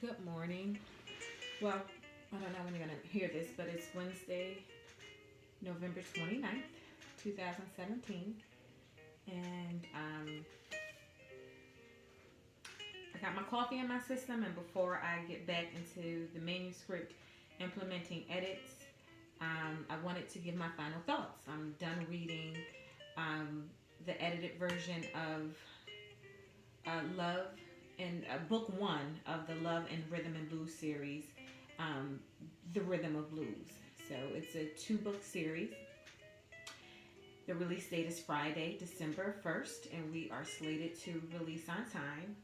Good morning. Well, I don't know when you're going to hear this, but it's Wednesday, November 29th, 2017. And I got my coffee in my system. And before I get back into the manuscript implementing edits, I wanted to give my final thoughts. I'm done reading um, the edited version of Love and book one of the Love and Rhythm and Blues series, um, The Rhythm of Blues. So it's a two-book series. The release date is Friday, December 1st, and we are slated to release on time.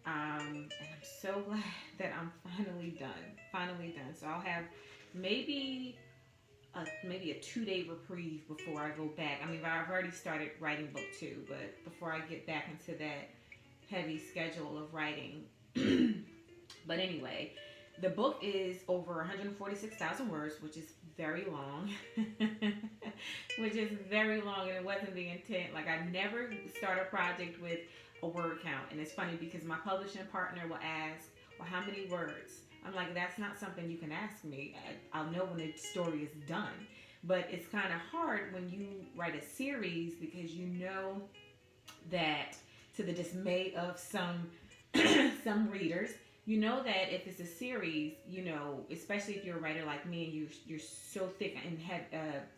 And I'm so glad that I'm finally done. Finally done. So I'll have maybe maybe a 2 day reprieve before I go back. I mean, I've already started writing book two, but before I get back into that heavy schedule of writing. But anyway, the book is over 146,000 words, which is very long. Which is very long, and it wasn't the intent. Like, I never start a project with a word count. And it's funny because my publishing partner will ask, well, how many words? I'm like, that's not something you can ask me. I'll know when the story is done. But it's kind of hard when you write a series because you know that, to the dismay of some some readers, you know that if it's a series, especially if you're a writer like me and you're so thick and have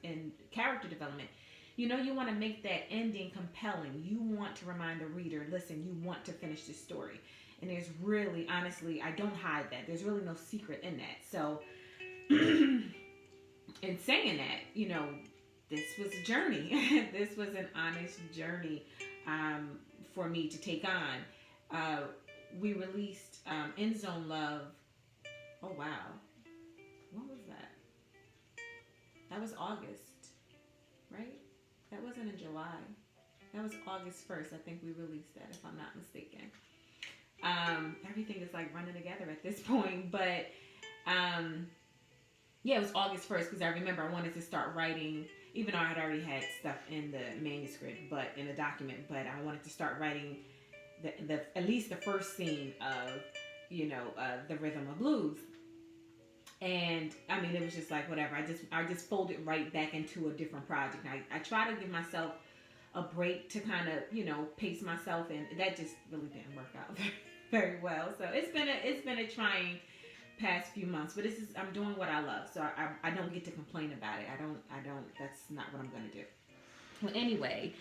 in character development, you want to make that ending compelling. You want to remind the reader, listen, you want to finish this story. And there's really, honestly, I don't hide that. There's really no secret in that. So, in saying that, this was a journey. This was an honest journey for me to take on. We released End Zone Love. Oh, wow. What was that? That was August, right? That wasn't in July. That was August 1st. I think we released that, if I'm not mistaken. Everything is like running together at this point. But yeah, it was August 1st because I remember I wanted to start writing, even though I had already had stuff in the manuscript, but in the document, but I wanted to start writing the at least the first scene of the Rhythm of Blues. And I mean, it was just like whatever. I just folded right back into a different project. I try to give myself a break to kind of pace myself, and that just really didn't work out very well. So it's been a trying past few months, but I'm doing what I love, so I don't get to complain about it. I don't. That's not what I'm gonna do. Well, anyway,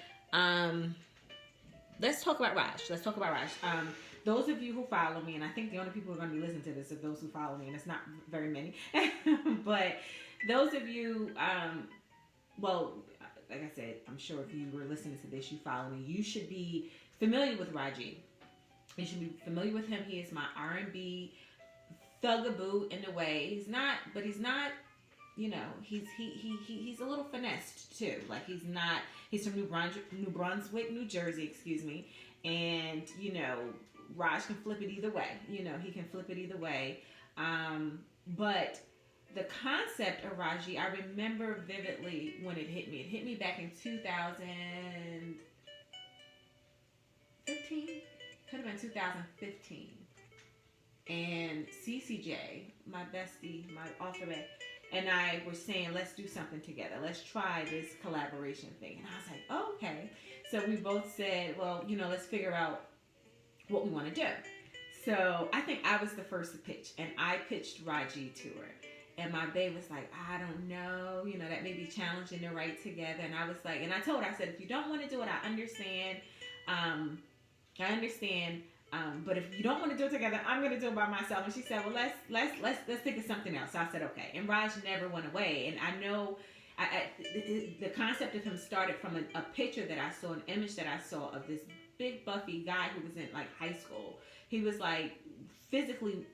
let's talk about Raj. Let's talk about Raj. Those of you who follow me, and I think the only people who are going to be listening to this are those who follow me, and it's not very many. But those of you, well, like I said, I'm sure if you were listening to this, you follow me. You should be familiar with Ragee. You should be familiar with him. He is my R&B thugaboo in a way. He's not, but he's not. He's a little finessed too. Like he's from New Brunswick, New Jersey, excuse me. And Raj can flip it either way. He can flip it either way. But the concept of Ragee, I remember vividly when it hit me. It hit me back in 2015. Could have been 2015. And CCJ, my bestie, my author, and I were saying, let's do something together. Let's try this collaboration thing. And I was like, oh, okay. So we both said, well, let's figure out what we want to do. So I think I was the first to pitch, and I pitched Ragee to her. And my babe was like, I don't know, that may be challenging to write together. And I was like, and I told her, I said, if you don't want to do it, I understand. I understand. But if you don't want to do it together, I'm going to do it by myself. And she said, well, let's think of something else. So I said, okay. And Raj never went away. And I know the concept of him started from a picture that I saw, an image that I saw of this big buffy guy who was in like high school. He was like physically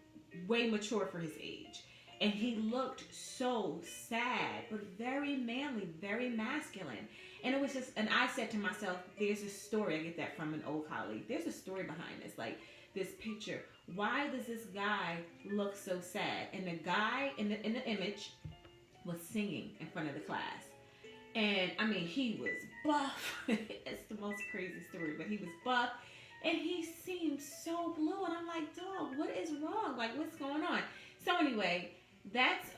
way mature for his age. And he looked so sad, but very manly, very masculine. And it was just, and I said to myself, there's a story. I get that from an old colleague. There's a story behind this, like this picture. Why does this guy look so sad? And the guy in the image was singing in front of the class. And I mean, he was buff. It's the most crazy story, but he was buff. And he seemed so blue. And I'm like, dog, what is wrong? Like, what's going on? So anyway, that's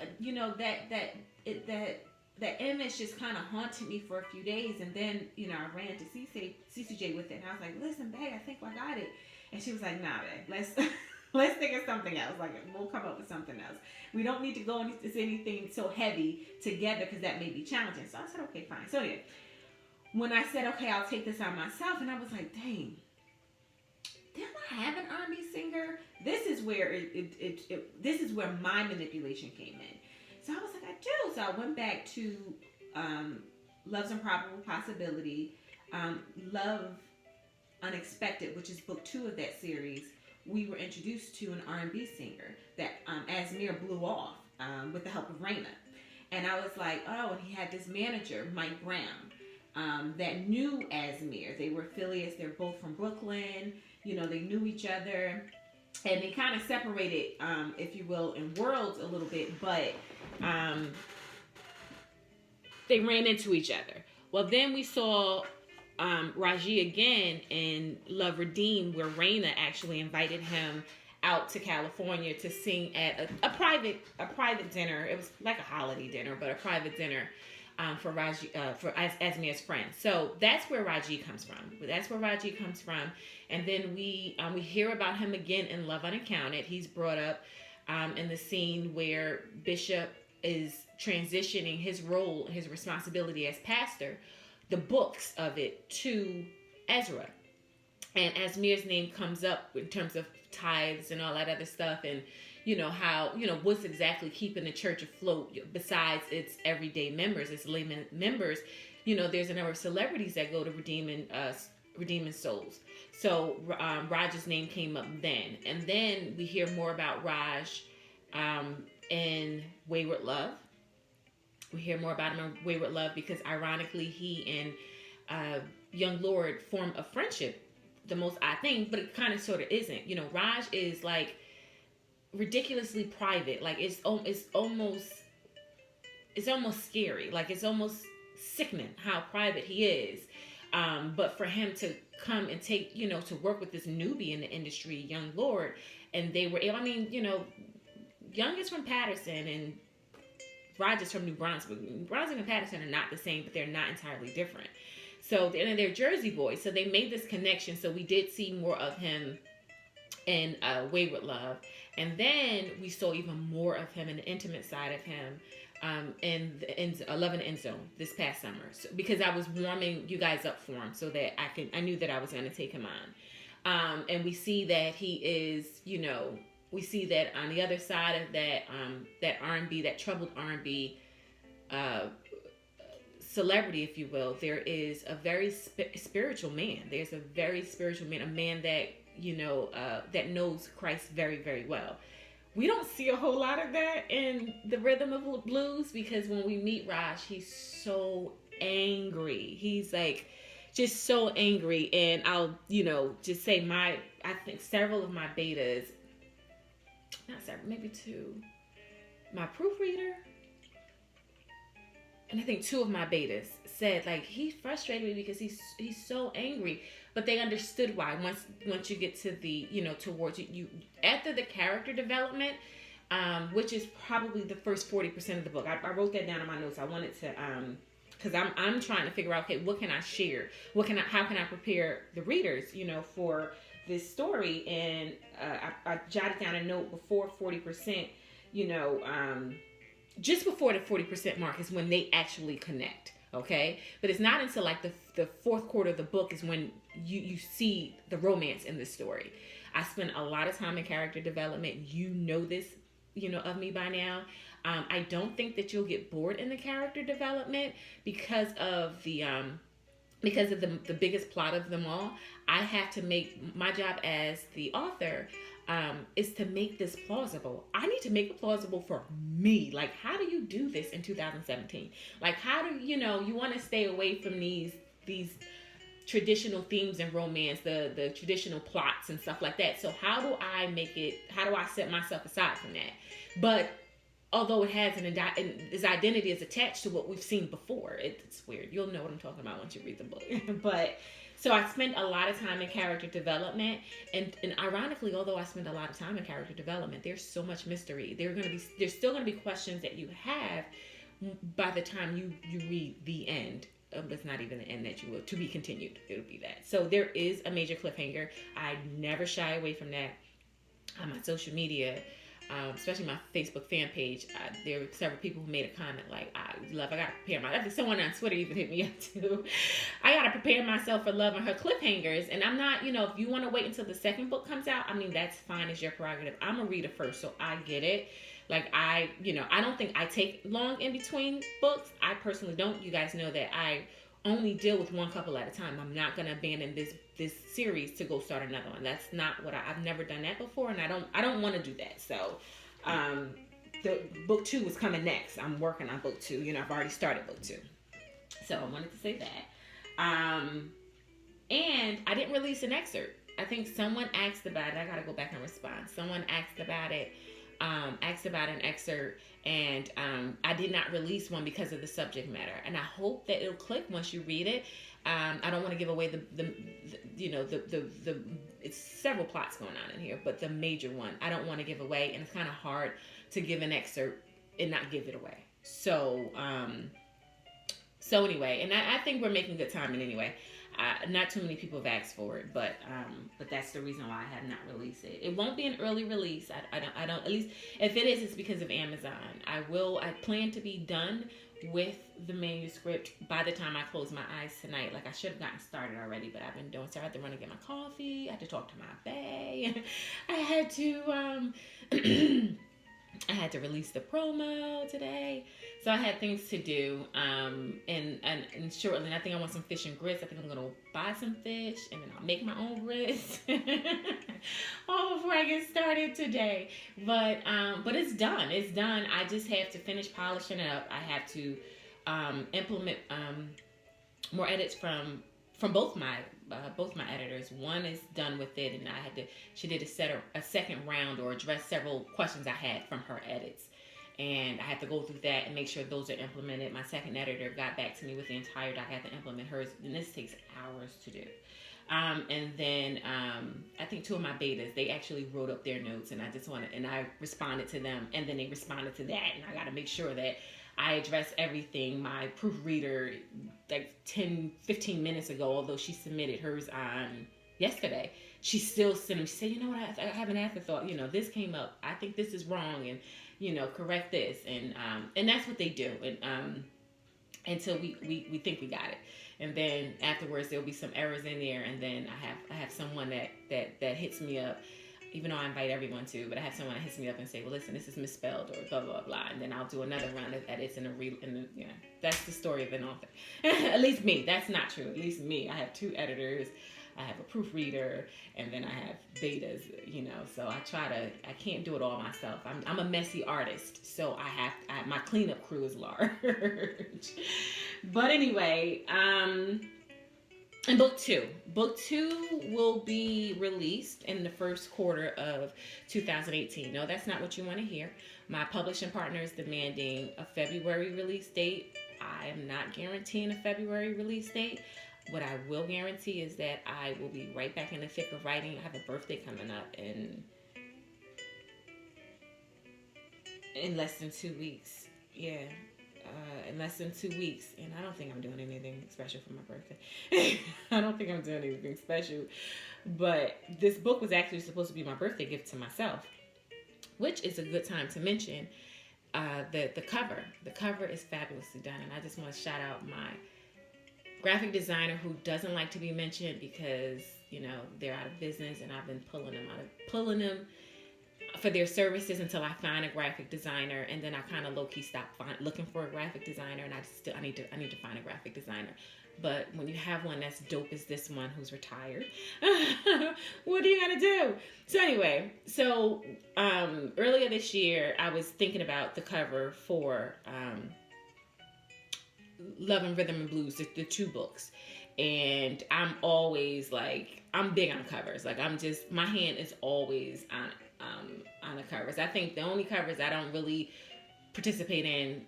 that image just kind of haunted me for a few days, and then I ran to CCJ with it, and I was like, listen, babe, I think I got it, and she was like, nah, babe, let's think of something else. Like, we'll come up with something else. We don't need to go into anything so heavy together because that may be challenging. So I said, okay, fine. So yeah, when I said, okay, I'll take this on myself, and I was like, dang, didn't I have an R&B singer? This is where this is where my manipulation came in. So I was like, I do. So I went back to Love's Improbable Possibility, Love Unexpected, which is book 2 of that series. We were introduced to an R&B singer that Asmir blew off with the help of Raina. And I was like, oh, and he had this manager, Mike Brown, that knew Asmir. They were affiliates. They're both from Brooklyn. They knew each other. And they kind of separated, if you will, in worlds a little bit, but they ran into each other. Well, then we saw Ragee again in Love Redeemed, where Raina actually invited him out to California to sing at a private dinner. It was like a holiday dinner, but a private dinner for Ragee, for Asmir's friend. So that's where Ragee comes from. And then we hear about him again in Love Unaccounted. He's brought up in the scene where Bishop is transitioning his role, his responsibility as pastor, the books of it, to Ezra. And Asmir's name comes up in terms of tithes and all that other stuff, and how what's exactly keeping the church afloat besides its everyday members, its layman members. There's a number of celebrities that go to redeeming souls. So Raj's name came up then, and then we hear more about Raj in Wayward Love. We hear more about him in Wayward Love because, ironically, he and Young Lord form a friendship. The most odd thing, but it kind of sort of isn't. Raj is like ridiculously private. Like it's almost scary. Like it's almost sickening how private he is. But for him to come and take, to work with this newbie in the industry, Young Lord, and they were, Young is from Patterson and Raj is from New Brunswick. Brunswick and Patterson are not the same, but they're not entirely different. So, and they're Jersey boys, so they made this connection. So we did see more of him in Wayward Love. And then we saw even more of him in the intimate side of him in Love in the End Zone this past summer. So, because I was warming you guys up for him so that I knew that I was going to take him on. And we see that he is, we see that on the other side of that R&B, that troubled R&B celebrity, if you will, there is a very spiritual man. There's a very spiritual man, a man that, that knows Christ very, very well. We don't see a whole lot of that in the Rhythm of Blues because when we meet Raj, he's so angry. He's like just so angry. And I'll, just say I think several of my betas, not several, maybe 2, my proofreader, and I think 2 of my betas said, like, he frustrated me because he's so angry. But they understood why once you get to the, towards you after the character development, which is probably the first 40% of the book. I wrote that down in my notes. I wanted to, because I'm trying to figure out, okay, what can I share? How can I prepare the readers, for this story? And I jotted down a note before 40%, just before the 40% mark is when they actually connect, okay? But it's not until like the fourth quarter of the book is when you see the romance in the story. I spend a lot of time in character development. You know this, of me by now. I don't think that you'll get bored in the character development because of the biggest plot of them all. I have to make my job as the author is to make this plausible. I need to make it plausible for me. Like, how do you do this in 2017? Like, how do you want to stay away from these traditional themes in romance, the traditional plots and stuff like that. So how do I set myself aside from that? But although it has his identity is attached to what we've seen before, it's weird. You'll know what I'm talking about once you read the book. But So I spent a lot of time in character development, and ironically, although I spent a lot of time in character development, there's so much mystery. There's still gonna be questions that you have by the time you read the end. It's not even the end that you will to be continued. It'll be that. So there is a major cliffhanger. I never shy away from that on my social media, especially my Facebook fan page. There were several people who made a comment like, I got to prepare myself. I think someone on Twitter even hit me up too. I got to prepare myself for Love and her cliffhangers. And I'm not, if you want to wait until the second book comes out, I mean, that's fine, as your prerogative. I'm a reader first, so I get it. Like, I don't think I take long in between books. I personally don't. You guys know that I only deal with one couple at a time. I'm not going to abandon this series to go start another one. That's not what I've never done that before, and I don't want to do that. So, the book 2 is coming next. I'm working on book 2. I've already started book 2. So I wanted to say that. And I didn't release an excerpt. I think someone asked about it. I got to go back and respond. Someone asked about it. Asked about an excerpt, and I did not release one because of the subject matter. And I hope that it'll click once you read it. I don't want to give away the it's several plots going on in here, but the major one I don't want to give away, and it's kind of hard to give an excerpt and not give it away. So anyway, and I think we're making good time. And anyway, not too many people have asked for it, but that's the reason why I have not released it. It won't be an early release. I don't. At least if it is, it's because of Amazon. I plan to be done with the manuscript by the time I close my eyes tonight. Like, I should have gotten started already, but I've been doing so. I had to run and get my coffee. I had to talk to my bae. I had to I had to release the promo today. So I had things to do. And shortly, I think I want some fish and grits. I think I'm going to buy some fish, and then I'll make my own grits. All before I get started today. But it's done. It's done. I just have to finish polishing it up. I have to implement more edits from both my editors. One is done with it, and she did a second round, or address several questions I had from her edits, and I had to go through that and make sure those are implemented. My second editor got back to me with the entire doc. I had to implement hers, and this takes hours to do. And then I think 2 of my betas, they actually wrote up their notes, and I responded to them, and then they responded to that, and I got to make sure that I address everything. My proofreader, like 10-15 minutes ago, although she submitted hers on yesterday, she still sent me. She said, what, I have an afterthought. This came up. I think this is wrong, and correct this, and that's what they do. And until we think we got it, and then afterwards there'll be some errors in there, and then I have someone that hits me up. Even though I invite everyone to, but I have someone that hits me up and say, well, listen, this is misspelled, or blah, blah, blah. And then I'll do another round of edits that's the story of an author. At least me. That's not true. At least me. I have 2 editors. I have a proofreader, and then I have betas, so I can't do it all myself. I'm a messy artist, so my cleanup crew is large. But anyway, and book 2 will be released in the first quarter of 2018. No, that's not what you want to hear. My publishing partner is demanding a February release date. I am not guaranteeing a February release date. What I will guarantee is that I will be right back in the thick of writing. I have a birthday coming up in less than 2 weeks. Yeah. In less than 2 weeks, and I don't think I'm doing anything special for my birthday. I don't think I'm doing anything special, but this book was actually supposed to be my birthday gift to myself, which is a good time to mention the cover. The cover is fabulously done, and I just want to shout out my graphic designer, who doesn't like to be mentioned because they're out of business, and I've been pulling them for their services until I find a graphic designer, and then I kind of low-key stopped looking for a graphic designer, and I need to find a graphic designer. But when you have one that's dope as this one, who's retired, what are you gonna do? So anyway, earlier this year I was thinking about the cover for Love and Rhythm and Blues, the 2 books. And I'm always I'm big on covers. My hand is always on the covers. I think the only covers I don't really participate in,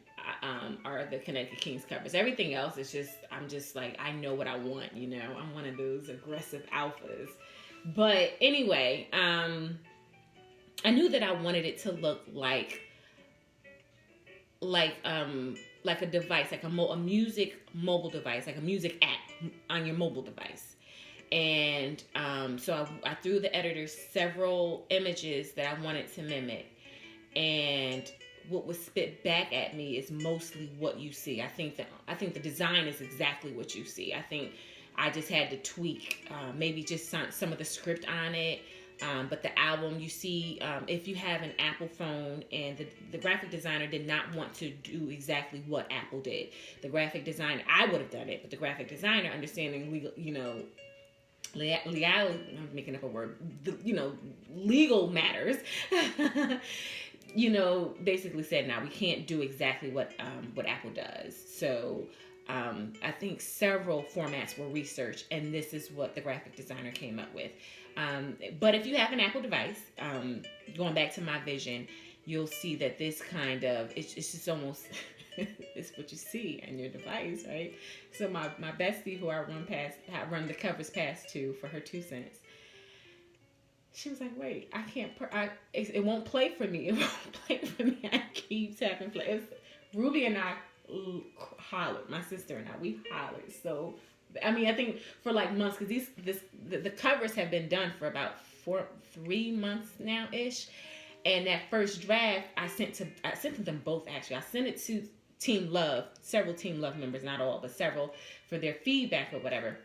are the Connecticut Kings covers. Everything else is just, I'm just like, I know what I want, you know. I'm one of those aggressive alphas. But anyway, I knew that I wanted it to look like like a device, like a music mobile device, like a music app on your mobile device. And so I threw the editor several images that I wanted to mimic, and what was spit back at me is mostly what you see. I think the design is exactly what you see. I think I just had to tweak maybe just some of the script on it. But the album, you see, if you have an Apple phone, and the graphic designer did not want to do exactly what Apple did. The graphic designer, I would have done it, but the graphic designer, understanding legal, legality, I'm making up a word, legal matters, basically said, now we can't do exactly what Apple does. So I think several formats were researched, and this is what the graphic designer came up with. But if you have an Apple device, going back to my vision, you'll see that this kind of, it's just almost, it's what you see on your device, right? So my bestie, who I run the covers past to for her 2 cents, she was like, wait, I can't, it won't play for me. It won't play for me. I keep tapping play. Ruby and I hollered, my sister and I, we hollered. So, I mean, I think for like months, because the covers have been done for about 3 months now ish, and that first draft I sent to them both, actually. I sent it to Team Love, several Team Love members, not all, but several, for their feedback or whatever.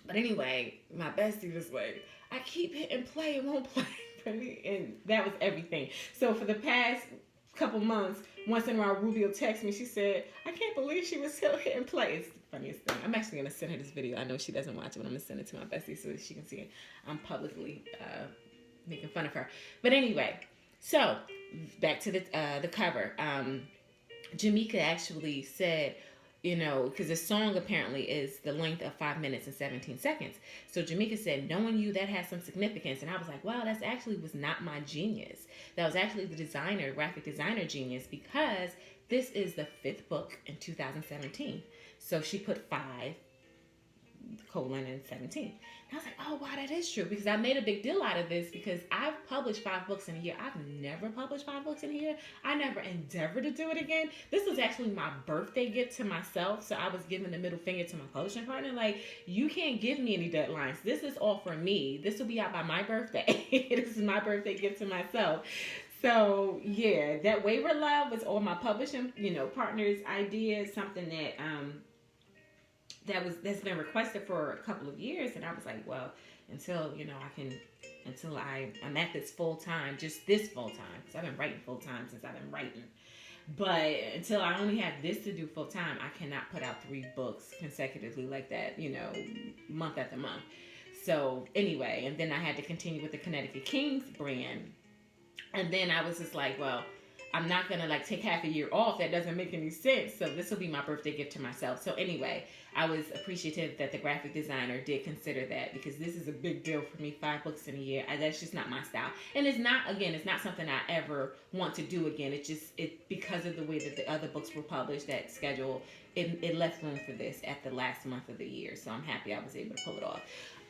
But anyway, my bestie was like, I keep hitting play, it won't play for me, and that was everything. So for the past couple months, once in a while, Ruby will text me. She said, I can't believe she was still hitting play. It's the funniest thing. I'm actually going to send her this video. I know she doesn't watch it, but I'm going to send it to my bestie so that she can see it. I'm publicly making fun of her. But anyway, so back to the cover. Jamaica actually said, because the song apparently is the length of 5 minutes and 17 seconds. So Jamaica said, knowing you, that has some significance. And I was like, wow, that's actually was not my genius. That was actually the graphic designer genius, because this is the 5th book in 2017. So she put 5, and 17. And I was like, oh, wow, that is true. Because I made a big deal out of this, because I've published 5 books in a year. I've never published 5 books in a year. I never endeavored to do it again. This was actually my birthday gift to myself. So I was giving the middle finger to my publishing partner. Like, you can't give me any deadlines. This is all for me. This will be out by my birthday. This is my birthday gift to myself. So yeah, that Wayward Love was all my publishing, partners' idea, something that that's been requested for a couple of years, and I was like, well, until I'm at this full time, just this full time, because I've been writing full time since I've been writing. But until I only have this to do full time, I cannot put out 3 books consecutively like that, month after month. So anyway, and then I had to continue with the Connecticut Kings brand. And then I was just like, well, I'm not going to take half a year off. That doesn't make any sense. So this will be my birthday gift to myself. So anyway, I was appreciative that the graphic designer did consider that, because this is a big deal for me. 5 books in a year. That's just not my style. And it's not something I ever want to do again. It because of the way that the other books were published, that schedule, it left room for this at the last month of the year. So I'm happy I was able to pull it off.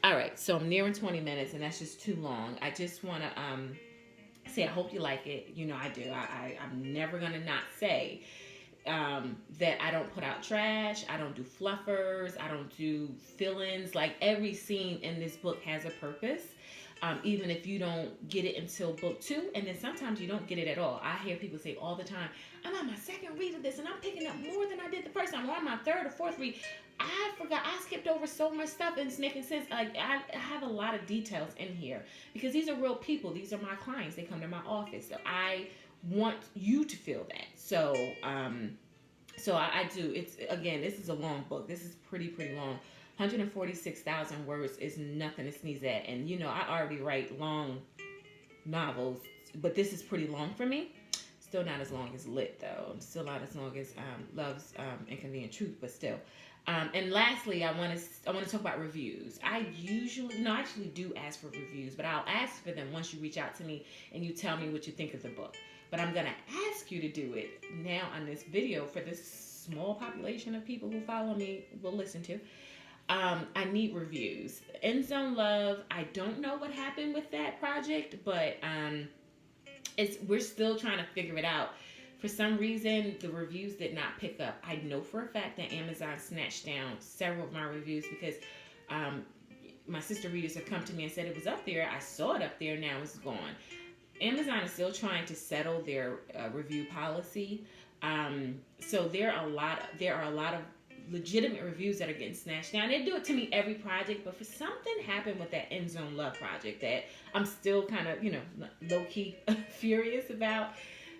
All right. So I'm nearing 20 minutes, and that's just too long. I just want to, say I hope you like it. I do. I'm never gonna not say that I don't put out trash. I don't do fluffers. I don't do fill-ins. Like, every scene in this book has a purpose. Even if you don't get it until book 2, and then sometimes you don't get it at all. I hear people say all the time, I'm on my 2nd read of this, and I'm picking up more than I did the first time. Or on my 3rd or 4th read. I forgot. I skipped over so much stuff, and it's making sense. Like, I have a lot of details in here, because these are real people. These are my clients. They come to my office. So I want you to feel that. So, I do. This is a long book. This is pretty long. 146,000 words is nothing to sneeze at. And, I already write long novels, but this is pretty long for me. still not as long as Lit, though. Still not as long as Love's Inconvenient Truth, but still. And lastly, I want to talk about reviews. I usually, no, I actually do ask for reviews, but I'll ask for them once you reach out to me and you tell me what you think of the book. But I'm gonna ask you to do it now on this video for this small population of people who follow me will listen to. I need reviews. End Zone Love. I don't know what happened with that project, but we're still trying to figure it out. For some reason, the reviews did not pick up. I know for a fact that Amazon snatched down several of my reviews because my sister readers have come to me and said it was up there. I saw it up there. Now it's gone. Amazon is still trying to settle their review policy. So there are a lot of legitimate reviews that are getting snatched down. They do it to me every project, but for something happened with that End Zone Love project that I'm still kind of, low-key furious about.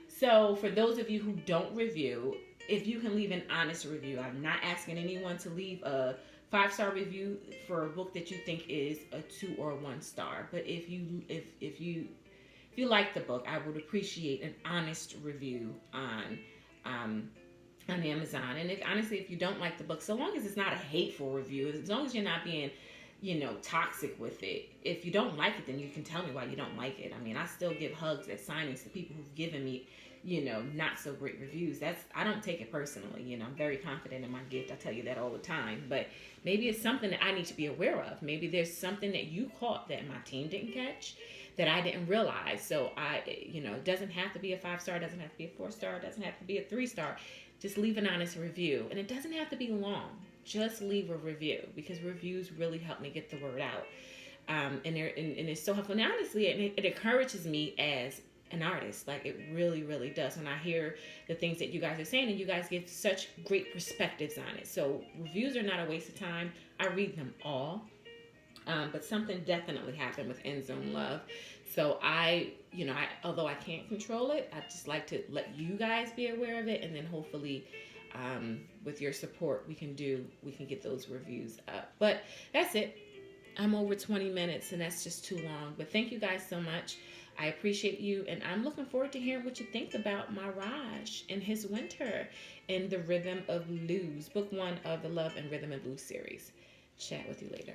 So for those of you who don't review, if you can leave an honest review, I'm not asking anyone to leave a 5-star review for a book that you think is a 2 or 1 star. But if you like the book, I would appreciate an honest review on Amazon. And if you don't like the book, so long as it's not a hateful review, as long as you're not being, toxic with it. If you don't like it, then you can tell me why you don't like it. I mean, I still give hugs at signings to people who've given me, not so great reviews. I don't take it personally. I'm very confident in my gift. I tell you that all the time. But maybe it's something that I need to be aware of. Maybe there's something that you caught that my team didn't catch that I didn't realize. So it doesn't have to be a 5-star, it doesn't have to be a 4-star, it doesn't have to be a 3-star. Just leave an honest review. And it doesn't have to be long. Just leave a review because reviews really help me get the word out. And it's so helpful. And honestly, it encourages me as an artist. Like it really, really does. When I hear the things that you guys are saying and you guys give such great perspectives on it. So reviews are not a waste of time. I read them all. But something definitely happened with End Zone Love. So although I can't control it, I just like to let you guys be aware of it. And then hopefully, with your support, we can get those reviews up. But that's it. I'm over 20 minutes and that's just too long. But thank you guys so much. I appreciate you. And I'm looking forward to hearing what you think about my Raj and his winter in the Rhythm of Blues, book 1 of the Love and Rhythm and Blues series. Chat with you later.